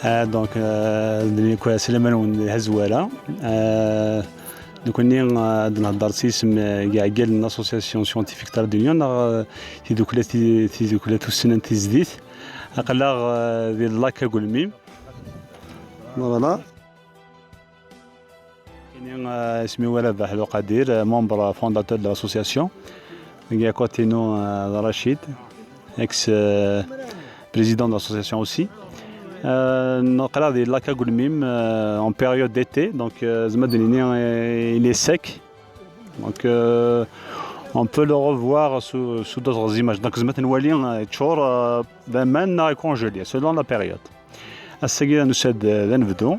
دونك اللي كوا سليمان هزواله دوك ني نهضر سيسم كاع لاسوسياسيون سيونتيفيك تاع دونيون في دوك السنه تزديت اقلا ديال لاكا كولميم فوالا كاين اسمي ولا بحلو قدير ممبر فونداتور دو لاسوسياسيون كاع كوتينو رشيد اكس président de l'association aussi. نقرا ديال لاكا كولميم en période d'été donc il est sec donc on peut le revoir sous d'autres images donc زعما تنوالي تشور بمان congelé selon la période. الساكي نشد نبدو.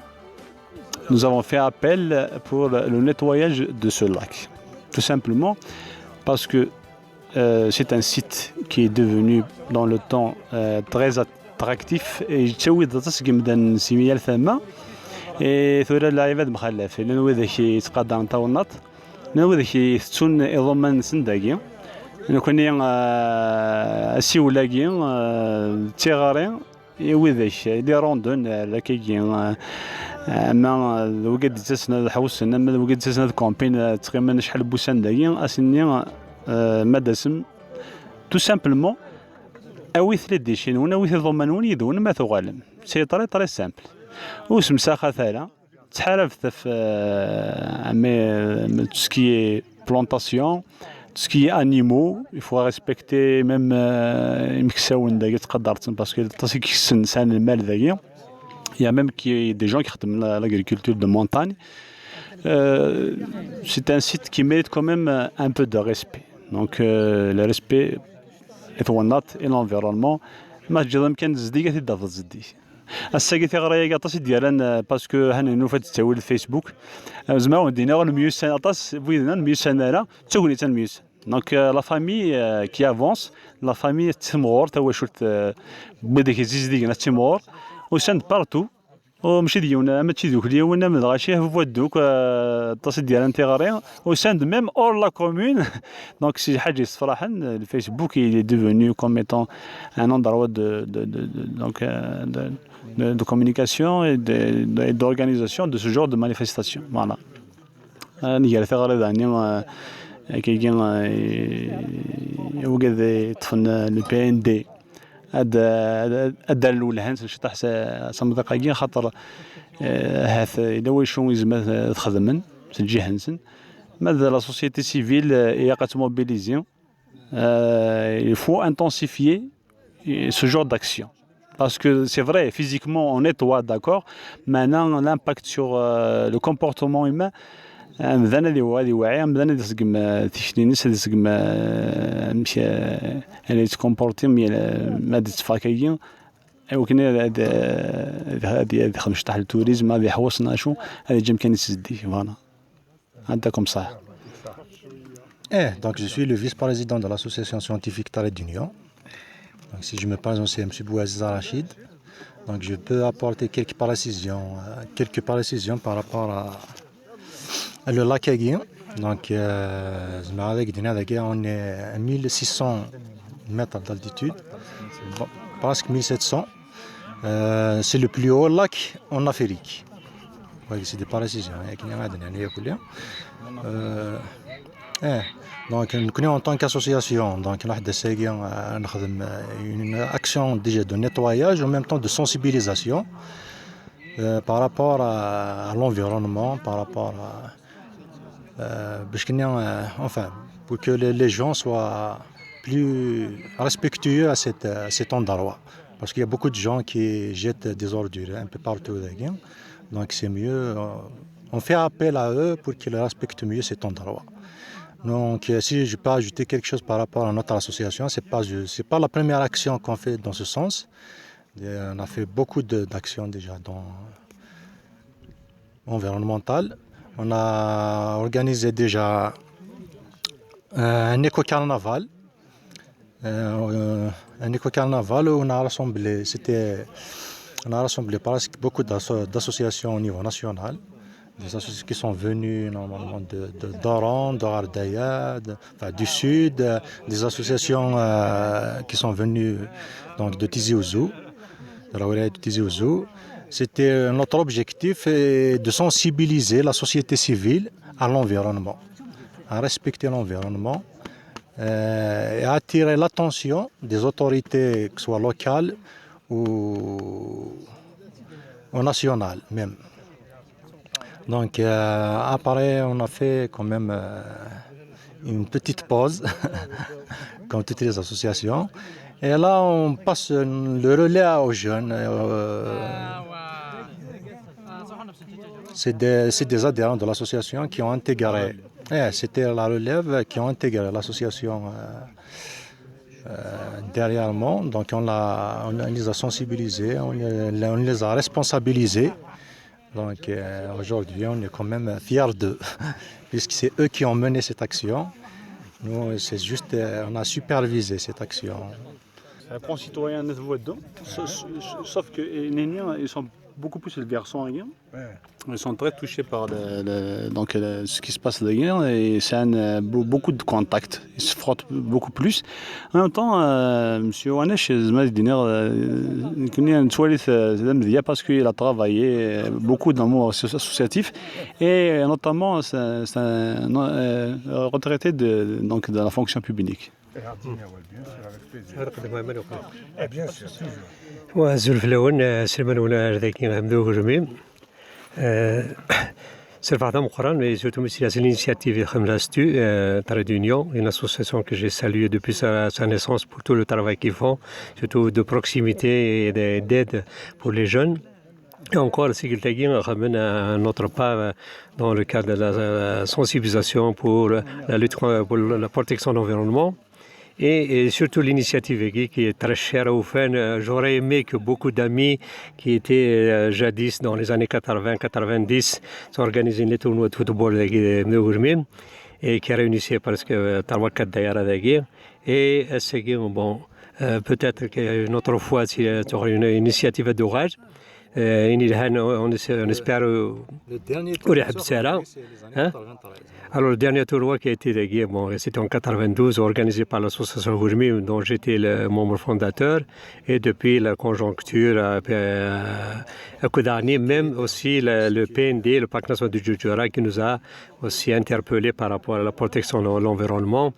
Nous avons fait appel pour le nettoyage de ce lac tout simplement parce que c'est un site qui est devenu dans le temps très attractif et يتسوي تسقم دان سيميال ثما ثورة اللاعبات مخلف لأنه ذاك يتقدم تاونات لأنه ذاك يثون إضمان سنداقي لأنه كوني السيولاقي تيغاري وذاك لي روندون لكي أما وقد تسنا الحوس أما وقد تسنا الكومبين تقريبا شحال بوسان داقي أسني مدسم tout simplement أويث لديشين هنا أويث ضمنون يدون ما ثغالم سي طري سامبل وسمساخة ثالا تحالف في تسكي بلانتاسيون تسكي انيمو يفوا ريسبكتي ميم مكساون داك تقدرت باسكو تاسي كيسن سان المال داك يا ميم كي دي جون كيخدم لاغريكولتور دو مونتاgne c'est un site qui mérite quand même un peu de respect donc le respect الثوانات الى انفيرونمون ما تجي يمكن تزدي تدافع تزدي الساكي ثغريه كاطاس ديالنا باسكو هاني نوفا تساوي الفيسبوك زعما ودينا الميوس اطاس بويدنا الميوس انا تسولني تا الميوس دونك لا فامي كي افونس لا فامي تمغور تا واشوت بديك زيزدينا تمغور وساند بارتو وماشي ديالنا ماشي دوك ديالنا من غاشي فوا دوك التصل ديال انتيغاري وساند ميم اور لا كومون دونك سي حاجه صراحه الفيسبوك il est devenu comme étant un endroit de communication et d'organisation de ce genre de manifestation voilà نيجي ثغرة داني كاين وكذا طفن البي ان دي هذا الاول هانس شطح صمدقاكين خاطر هاث الا واش زعما تخدمن تجي هانسن ماذا لا سوسيتي سيفيل هي قتموبيليزي il faut intensifier ce genre d'action parce que c'est vrai physiquement on nettoie d'accord maintenant l'impact sur le comportement humain مذانا اللي هو هذه واعيه مذانا اللي تسقم تشتينيس اللي تسقم مشي اللي يتكومبورتي ما تفاكيين ولكن هذه خمس تاع التوريزم هذه حوسنا شو هذه جم كان يسدي فوالا عندكم صح. Donc je suis le vice-président de l'association scientifique Tare d'Union. Donc si je me présente, c'est M. Bouaziz Rachid. Donc je peux apporter quelques précisions par rapport à le lac Aguien. Donc on est à 1600 mètres d'altitude, presque 1700. C'est le plus haut lac en Afrique. C'est des précisions. Donc nous connaissons en tant qu'association, donc une action déjà de nettoyage en même temps de sensibilisation par rapport à l'environnement, par rapport enfin pour que les gens soient plus respectueux à cet endroit. Parce qu'il y a beaucoup de gens qui jettent des ordures un peu partout. Donc c'est mieux, on fait appel à eux pour qu'ils respectent mieux cet endroit. Donc si je peux ajouter quelque chose par rapport à notre association, c'est pas la première action qu'on fait dans ce sens. On a fait beaucoup d'actions déjà environnementales. On a organisé déjà un éco-carnaval. Un éco-carnaval où on a rassemblé presque beaucoup d'associations au niveau national. Des associations qui sont venues normalement d'Oran, d'Ardaya, du sud, des associations qui sont venues donc, de Tizi Ouzou, de la wilaya de Tizi Ouzou, C'était notre objectif est de sensibiliser la société civile à l'environnement, à respecter l'environnement et à attirer l'attention des autorités, que ce soit locales ou nationales même. Donc après, on a fait quand même une petite pause, comme toutes les associations. Et là, on passe le relais aux jeunes. C'est des adhérents de l'association qui ont intégré, c'était la relève qui ont intégré l'association dernièrement. Donc on les a sensibilisés, on les a responsabilisés. Donc aujourd'hui, on est quand même fiers d'eux, puisque c'est eux qui ont mené cette action. Nous, c'est juste, on a supervisé cette action. Concitoyens ne voient dedans, sauf que les Néniens, ils sont beaucoup plus les garçons également. Ils sont très touchés par ce qui se passe derrière et c'est beaucoup de contacts. Ils se frottent beaucoup plus. En même temps, M. Wanesh, parce qu'il a travaillé beaucoup dans le monde associatif et notamment c'est un retraité de la fonction publique. Bien sûr. وزول في الأول سلمان ولا ذاك غمدو جميم سرفعتها مؤخرا mais surtout c'est l'initiative Khamlastu Trade d'Union, une association que j'ai saluée depuis sa naissance pour tout le travail qu'ils font, surtout de proximité et d'aide pour les jeunes. Et encore, c'est qu'il ramène un autre pas dans le cadre de la sensibilisation pour la lutte pour la protection de l'environnement. Et surtout l'initiative qui est très chère aux fans. J'aurais aimé que beaucoup d'amis qui étaient jadis dans les années 80-90 s'organisent les tournois de football et qui réunissaient presque 3-4 d'ailleurs avec. Et c'est bon, peut-être qu'une autre fois, s'il y aurait une initiative d'orage, on espère Le dernier tournoi, Alors le dernier tournoi qui a été dégué, c'était en 92, organisé par l'association Gourmi, dont j'étais le membre fondateur. Et depuis la conjoncture, à coup d'année, même aussi le PND, le Parc national du Djoudjoura, qui nous a aussi interpellés par rapport à la protection de l'environnement.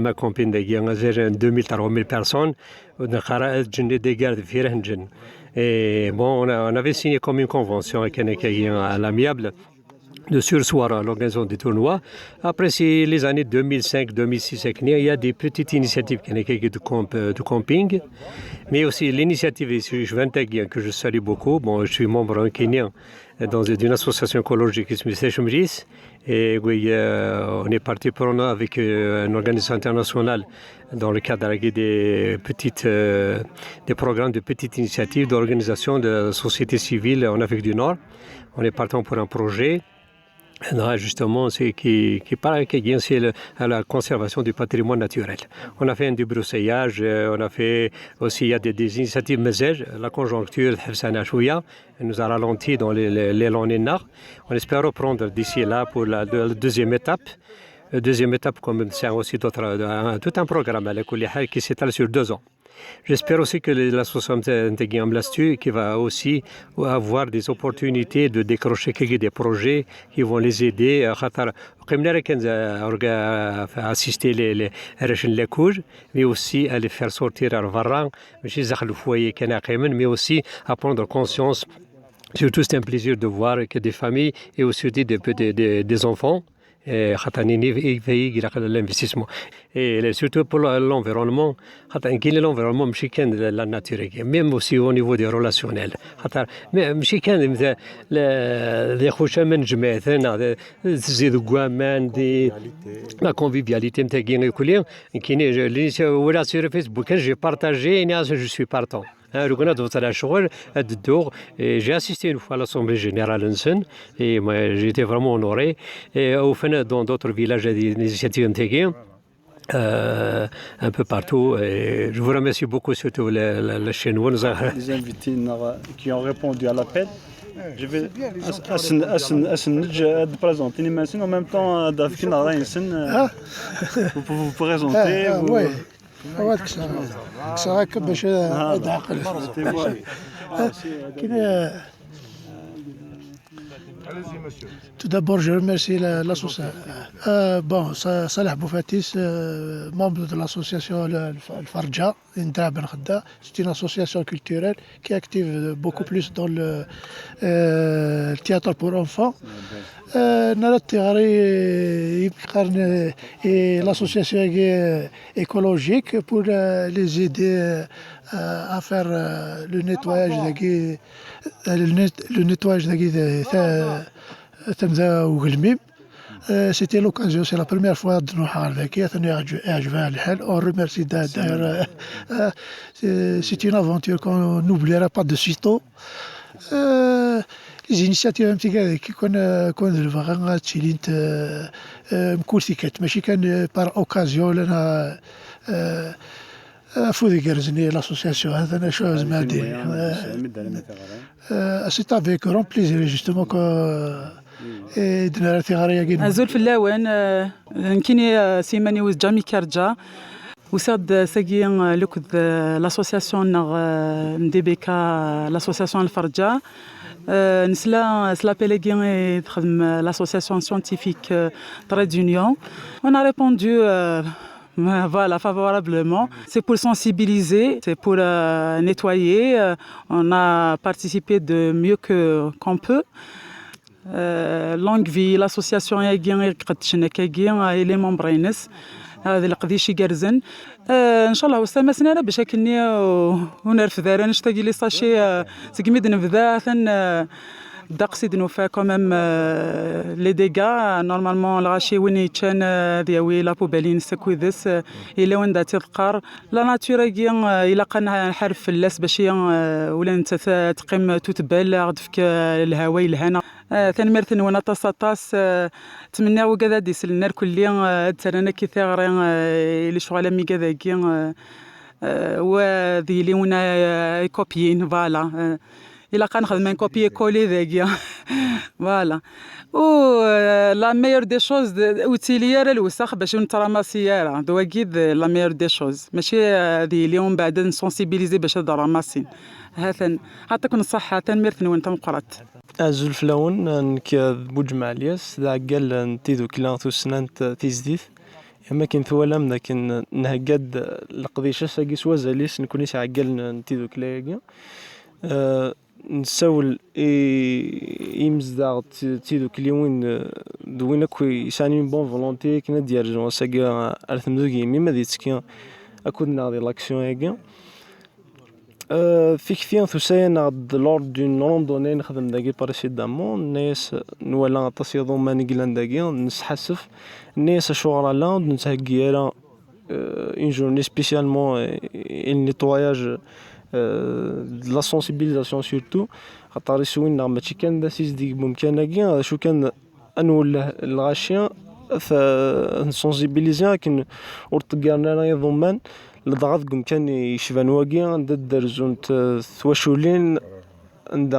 Ma campagne dégué, on a 2000-3000 personnes, on a des gardes de et bon, on avait signé comme une convention avec à l'amiable de sursoir à l'organisation des tournois. Après, c'est les années 2005-2006, il y a des petites initiatives de camping, mais aussi l'initiative que je salue beaucoup. Bon, je suis membre kenyan dans une association écologique qui s'appelle Sechumris. Et oui, on est parti prenant avec une organisation internationale dans le cadre des programmes de petites initiatives d'organisation de la société civile en Afrique du Nord. On est partant pour un projet. Justement, c'est qui parle c'est à la conservation du patrimoine naturel. On a fait un débroussaillage, on a fait aussi il y a des initiatives message. La conjoncture nous a ralenti dans l'élan nord. On espère reprendre d'ici là pour la deuxième étape. Deuxième étape, comme c'est aussi tout un programme qui s'étale sur 2 ans. J'espère aussi que l'association qui va aussi avoir des opportunités de décrocher des projets qui vont les aider à assister les couches, mais aussi à les faire sortir à Varran, mais aussi à prendre conscience. Surtout, c'est un plaisir de voir que des familles et aussi des enfants. L'investissement et surtout pour l'environnement l'environnement la nature même aussi au niveau des relationnels la convivialité sur Facebook j'ai partagé je suis partant. J'ai assisté une fois à l'Assemblée générale et j'ai été vraiment honoré. Et au final, dans d'autres villages, il y a des initiatives intégrées. Un peu partout. Et je vous remercie beaucoup, surtout les Chinois. Les invités qui ont répondu à l'appel. Je vais présenter en même temps vous pouvez vous présenter. كسراك باش تعقل كده Tout d'abord, je remercie l'association. Salah Boufatis, membre de l'association Le Farja, Indra Ben Khadda. C'est une association culturelle qui est active beaucoup plus dans le théâtre pour enfants. Et l'association écologique pour les aider à faire le nettoyage تمذا وغلميم. C'était l'occasion, c'est la première fois de nous avec on remercie d'ailleurs. C'est une aventure qu'on n'oubliera pas de sitôt. Les initiatives un petit peu qui كون الفغا تشيلينت مكورتيكات ماشي كان par occasion لنا فوذي جرزني l'association هذا شو زمادي. C'est avec grand plaisir justement que دنا ثغاريا جينا زول في اللاوان نكيني سيماني وز جامي كارجا وساد ساقيين لوكد لاسوسياسيون مديبيكا لاسوسياسيون الفرجا نسلا بيليغين تخدم l'association scientifique Trade d'Union. On a répondu voilà, favorablement. C'est pour sensibiliser, c'est pour nettoyer. On a participé de mieux qu'on peut. Longue vie, l'association et les membres هذا القضية جرزن ان شاء الله واستمسنا انا بشكل ونرفض انا نشتاق لي صاشي تقميد نبدا ثن دقسيد نوفا كومام لي ديغا نورمالمون الغاشي وين يتشان دياوي لا بوبالين سكويدس الا وين داتي القار لا ناتورا الا قنا نحرف فلاس باش ولا انت تقيم تتبال غدفك الهواء الهنا ثاني مرثن وانا طاس تمنى وكذا ديس النار كليا ترانا كي ثغري لي شغاله مي كذا كي وذي لي ونا كوبيين فوالا الا كنخدم كوبي كولي ذاكيا فوالا و لا ميور دي شوز اوتيليير الوسخ باش نتراماسيارا دو اكيد لا ميور دي شوز ماشي هذه اليوم بعد نسونسيبيليزي باش دراماسين هاثن عطاك الصحه تنمرثن وانت مقرات أزول فلاون بوجمع الياس ذا قال نتيذو كلا ثوسنانت تيزديث اما كاين ثوالام لكن نهقاد القضيشه ساقي سوازاليس نكوني عقال نتيذو كلايا نساول يمزداغ تيذو كليوين دوينا كوي يساني بون فولونتي كنا ديال ساقي ارثمدوكي ميما دي تسكي اكود ناضي لاكسيون هيكا في كثير ثوسايا لور دون روندوني نخدم داكي بريسيدامون الناس نوالا تصيدو ما نقلان داكي نسحسف الناس شغرا لا نتهكي راه اون جورني سبيسيالمون النيتواياج لا سونسيبيليزاسيون سورتو خاطر يسوينا ماشي كان داسيس ديك ممكن شو كان انول الغاشيا نسونسيبيليزي لكن ورتقارنا راه يضمان لضغط كان يشبان واقي عند الدرزون ثواشولين عند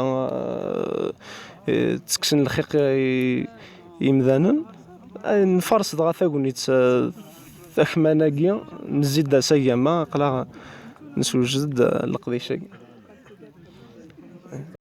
تسكسن الخيق يمذانا نفرس ضغطا قنيت ثخماناكيا نزيد سايا ما قلا نسوجد القضية